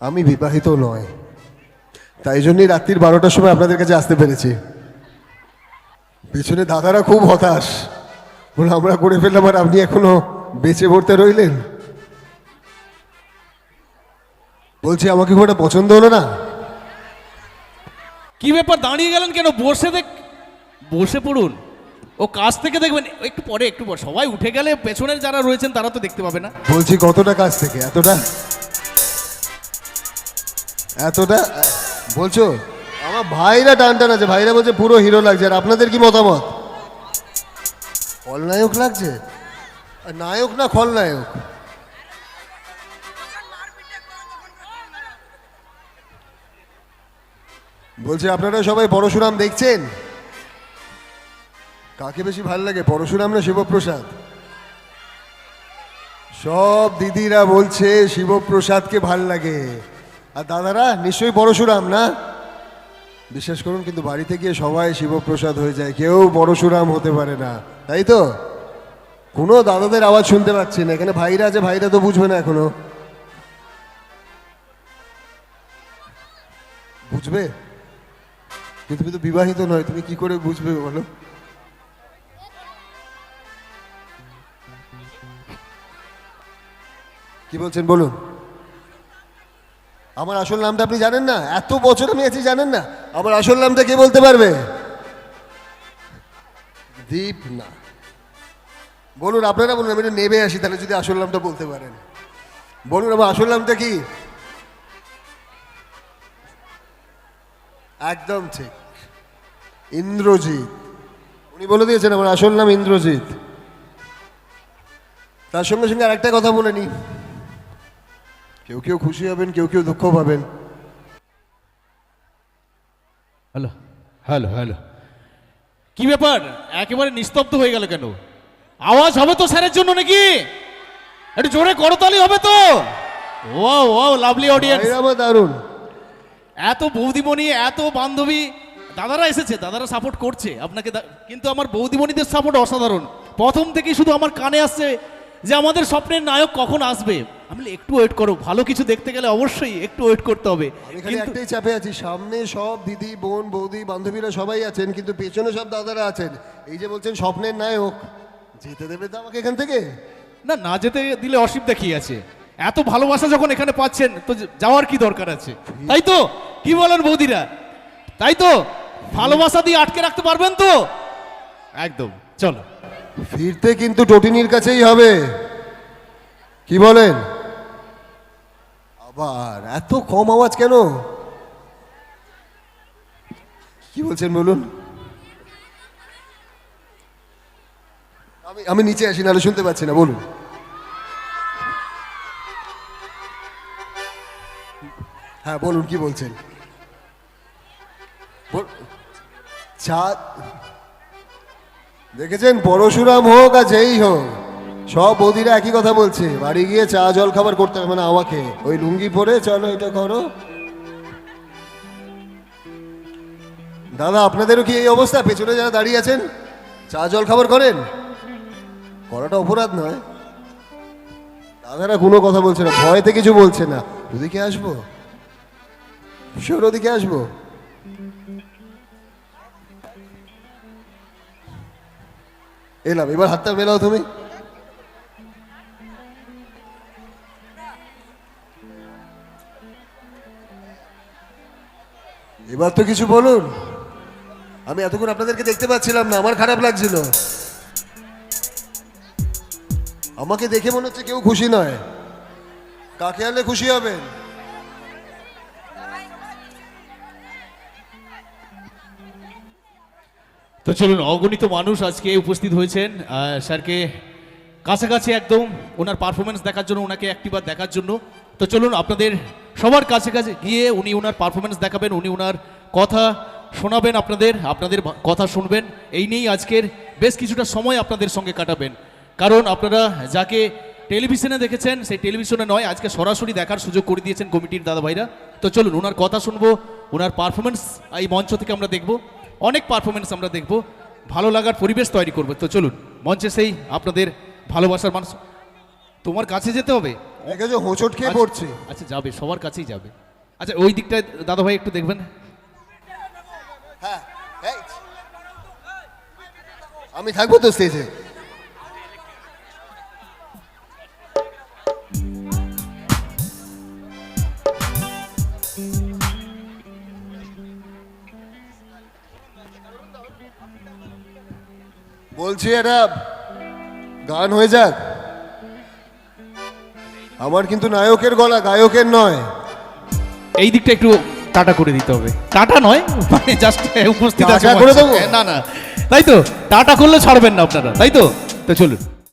আমি বিবাহিত নয়, তাই জন্যই রাত্রির 12টার সময় আপনাদের কাছে আসতে পেরেছি। পেছনে দাদারা খুব হতাশ, বলে আমরা করে ফেললাম আর আপনি এখনো বেঁচে পড়তে রইলেন। বলছি আমাকে খুব একটা পছন্দ হলো না। কি ব্যাপার দাঁড়িয়ে গেলেন কেন? বসে পড়ুন। ও কাছ থেকে দেখবেন, একটু পরে সবাই উঠে গেলে পেছনের যারা রয়েছেন তারা তো দেখতে পাবে না। বলছি কতটা কাছ থেকে? এতটা এতটা বলছো? আমার ভাইরা টান আছে, ভাইরা বলছে পুরো হিরো লাগছে। আর আপনাদের কি মতামত? খলনায়ক লাগছে? আর নায়ক না খলনায়ক? বলছি আপনারা সবাই পরশুরাম দেখছেন? কাকে বেশি ভালো লাগে, পরশুরাম না শিবপ্রসাদ? সব দিদিরা বলছে শিবপ্রসাদকে ভাল লাগে, আর দাদারা নিশ্চয়ই পরশুরাম না? বিশ্বাস করুন, কিন্তু বাড়িতে গিয়ে সবাই শিবপ্রসাদ হয়ে যায়, কেউ পরশুরাম হতে পারে না, তাই তো? কোনো দাদাদের আওয়াজ শুনতে পাচ্ছি না। এখানে ভাইরা আছে, ভাইরা তো বুঝবে না এখনো। বুঝবে? কিন্তু তুমি তো বিবাহিত নয়, তুমি কি করে বুঝবে বলো? কি বলছেন বলুন? আমার আসল নামটা আপনি জানেন না? এত বছর আমি আছি, জানেন না আমার আসল নামটা? কে বলতে পারবে? দীপ না। বলুন, আপনারা বলুন, আমি একটু নেবে আসি, তাহলে যদি আসল নামটা বলতে পারেন। বলুন আমার আসল নামটা কি? একদম ঠিক, ইন্দ্রজিৎ। উনি বলে দিয়েছেন আমার আসল নাম ইন্দ্রজিৎ। তার সঙ্গে সঙ্গে আরেকটা কথা বলে নি, কেউ কেউ খুশি হবেন, কেউ কেউ দুঃখ পাবেন। হ্যালো হ্যালো হ্যালো, কি ব্যাপার একেবারে নিস্তব্ধ হয়ে গেল কেন? আওয়াজ হবে তো স্যারের জন্য নাকি? একটু জোরে করতালি হবে তো? Wow wow, lovely audience. আমার দারুণ। এত বৌদিমণি, এত বান্ধবী, দাদারা এসেছে, দাদারা সাপোর্ট করছে আপনাকে, কিন্তু আমার বৌদিমণিদের সাপোর্ট অসাধারণ। প্রথম থেকেই শুধু আমার কানে আসছে যে আমাদের স্বপ্নের নায়ক কখন আসবে। আমি বলি একটু ওয়েট করো, ভালো কিছু দেখতে গেলে অবশ্যই একটু ওয়েট করতে হবে। আমি খালি একটাই চাপে আছি, সামনে সব দিদি বোন বৌদি বান্ধবীরা সবাই আছেন, কিন্তু পেছনে সব দাদারা আছেন। এই যে বলছেন স্বপ্নের নায়ক, যেতে দেবে তো আমাকে এখান থেকে? না, না যেতে দিলে অসুবিধা কি আছে? এত ভালোবাসা যখন এখানে পাচ্ছেন তো যাওয়ার কি দরকার আছে? তাই তো? কি বলেন বৌদিরা? তাই তো? ভালোবাসা দিয়ে আটকে রাখতে পারবেন তো? একদম, চলো। ফিরতে কিন্তু টটিনির কাছেই হবে, কি বলেন? আবার এত কম আওয়াজ কেন? কি বলছেন বলুন? আমি নিচে আসি, নাহলে শুনতে পাচ্ছি না, বলুন। হ্যাঁ বলুন, কি বলছেন? চাঁদ দেখেছেন, পরশুরাম হোক আর যেই হোক, সব বৌদিরা একই কথা বলছে, বাড়ি গিয়ে চা জল খাবার করতে হবে, মানে আমাকে ওই লুঙ্গি পরে চলো এটা করো। দাদা আপনাদেরও কি এই অবস্থা? পেছনে যারা দাঁড়িয়ে আছেন চা জল খাবার করেন? করাটা অপরাধ নয়। দাদারা কোনো কথা বলছে না, ভয়তে কিছু বলছে না। ওদিকে আসবো, কিশোর ওদিকে আসবো। এলাম, এবার হাতটা মেলাও তুমি। এবার তো কিছু বলুন। আমি এতক্ষণ আপনাদেরকে দেখতে পাচ্ছিলাম না, আমার খারাপ লাগছিল। আমাকে দেখে মনে হচ্ছে কেউ খুশি নয়। কাকে আনলে খুশি হবেন? তো চলুন, অগণিত মানুষ আজকে উপস্থিত হয়েছেন স্যারকে কাছাকাছি একদম ওনার পারফরমেন্স দেখার জন্য, ওনাকে একটিবার দেখার জন্য। তো চলুন আপনাদের সবার কাছে কাছে গিয়ে উনি ওনার পারফরমেন্স দেখাবেন, উনি ওনার কথা শোনাবেন, আপনাদের কথা শুনবেন। এই নিয়েই আজকের বেশ কিছুটা সময় আপনাদের সঙ্গে কাটাবেন। কারণ আপনারা যাকে টেলিভিশনে দেখেছেন সেই টেলিভিশনে নয়, আজকে সরাসরি দেখার সুযোগ করে দিয়েছেন কমিটির দাদা ভাইরা। তো চলুন ওনার কথা শুনবো, ওনার পারফরমেন্স এই মঞ্চ থেকে আমরা দেখব, অনেক পারফরমেন্স আমরা দেখব, ভালো লাগার পরিবেশ তৈরি করবো। তো চলুন মঞ্চে সেই আপনাদের ভালোবাসার মানুষ। তোমার কাছে যেতে হবে? দেখেছো হোঁচট খেয়ে পড়ছে। আচ্ছা যাবে, সবার কাছেই যাবে। আচ্ছা ওই দিকটায় দাদা ভাই একটু দেখবেন। হ্যাঁ এই, আমি থাকবো তো স্টেজে। বলছি এটা গান হয়ে যাক। আমার কিন্তু নায়কের গলা, গায়কের নয়। এই দিকটা একটু টাটা করে দিতে হবে। টাটা নয়, মানে জাস্ট উপস্থিত আছে টাটা করে দেবো? না না, তাই তো টাটা করলে ছাড়বেন না আপনারা, তাই তো? তো চলুন।